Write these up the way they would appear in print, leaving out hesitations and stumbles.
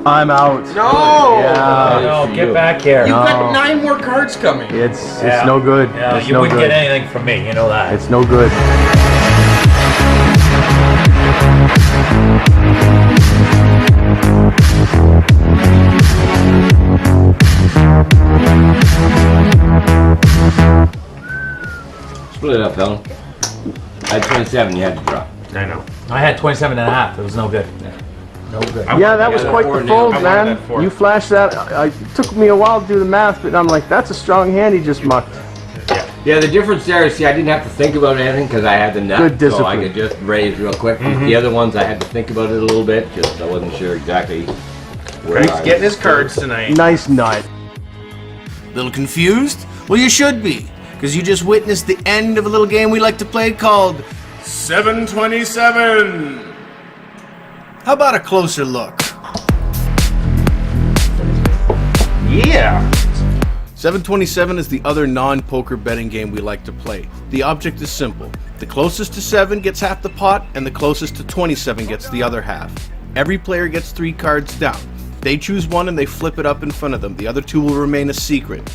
I'm out. No! Yeah. No, get back here. You've got 9 more cards coming. It's no good. Yeah, it's you no wouldn't good. get anything from me, you know that. It's no good. Split it up, Helen. I had 27, you had to drop. I know. I had 27 and a half. It was no good. No good. Yeah, that was quite the fold, I wanted man. that 4. You flashed that. It took me a while to do the math, but I'm like, that's a strong hand he just mucked. Yeah, the difference there is, see, I didn't have to think about anything because I had the nut, Good so I discipline. could just raise real quick. The other ones, I had to think about it a little bit, just I wasn't sure exactly where Greg's I getting was. his cards tonight. Nice nut. Little confused? Well, you should be, because you just witnessed the end of a little game we like to play called 727. How about a closer look? Yeah. 727 is the other non-poker betting game we like to play. The object is simple. The closest to 7 gets half the pot, and the closest to 27 gets the other half. Every player gets 3 cards down. They choose one and they flip it up in front of them. The other 2 will remain a secret.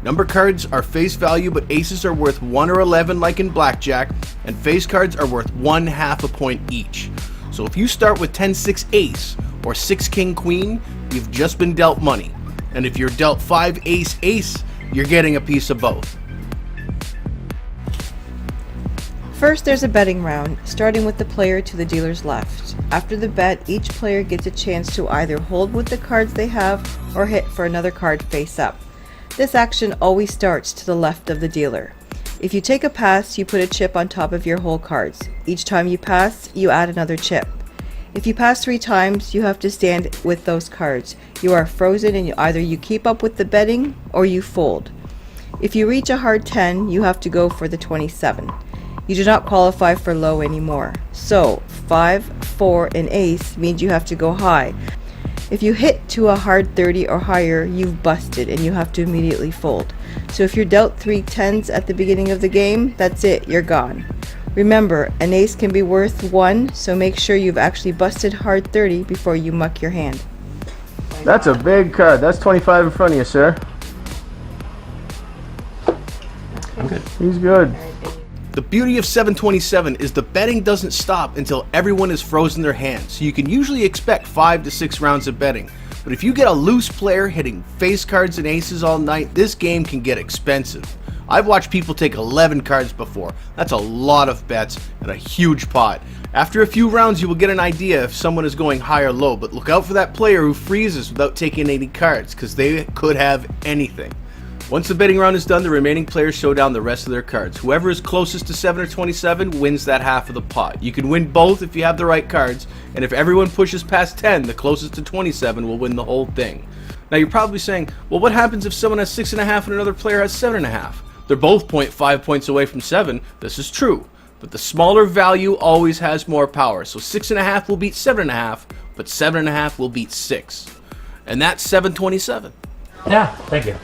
Number cards are face value, but aces are worth 1 or 11 like in blackjack, and face cards are worth 1/2 a point each. So if you start with 10-6 ace or 6 king queen, you've just been dealt money. And if you're dealt 5 ace ace, you're getting a piece of both. First, there's a betting round, starting with the player to the dealer's left. After the bet, each player gets a chance to either hold with the cards they have or hit for another card face up. This action always starts to the left of the dealer. If you take a pass, you put a chip on top of your whole cards. Each time you pass, you add another chip. If you pass 3 times, you have to stand with those cards. You are frozen and either you keep up with the betting or you fold. If you reach a hard 10, you have to go for the 27. You do not qualify for low anymore. So 5, 4, and ace means you have to go high. If you hit to a hard 30 or higher, you've busted and you have to immediately fold. So if you're dealt 3 10s at the beginning of the game, that's it, you're gone. Remember, an ace can be worth 1, so make sure you've actually busted hard 30 before you muck your hand. That's a big card. That's 25 in front of you, sir. I'm good. He's good. The beauty of 727 is the betting doesn't stop until everyone has frozen their hands, so you can usually expect 5 to 6 rounds of betting. But if you get a loose player hitting face cards and aces all night, this game can get expensive. I've watched people take 11 cards before. That's a lot of bets and a huge pot. After a few rounds you will get an idea if someone is going high or low, but look out for that player who freezes without taking any cards, because they could have anything. Once the betting round is done, the remaining players show down the rest of their cards. Whoever is closest to 7 or 27 wins that half of the pot. You can win both if you have the right cards, and if everyone pushes past 10, the closest to 27 will win the whole thing. Now you're probably saying, well, what happens if someone has 6.5 and another player has 7.5? They're both 0.5 points away from 7. This is true, but the smaller value always has more power. So 6.5 will beat 7.5, but 7.5 will beat 6. And that's 727. Yeah, thank you.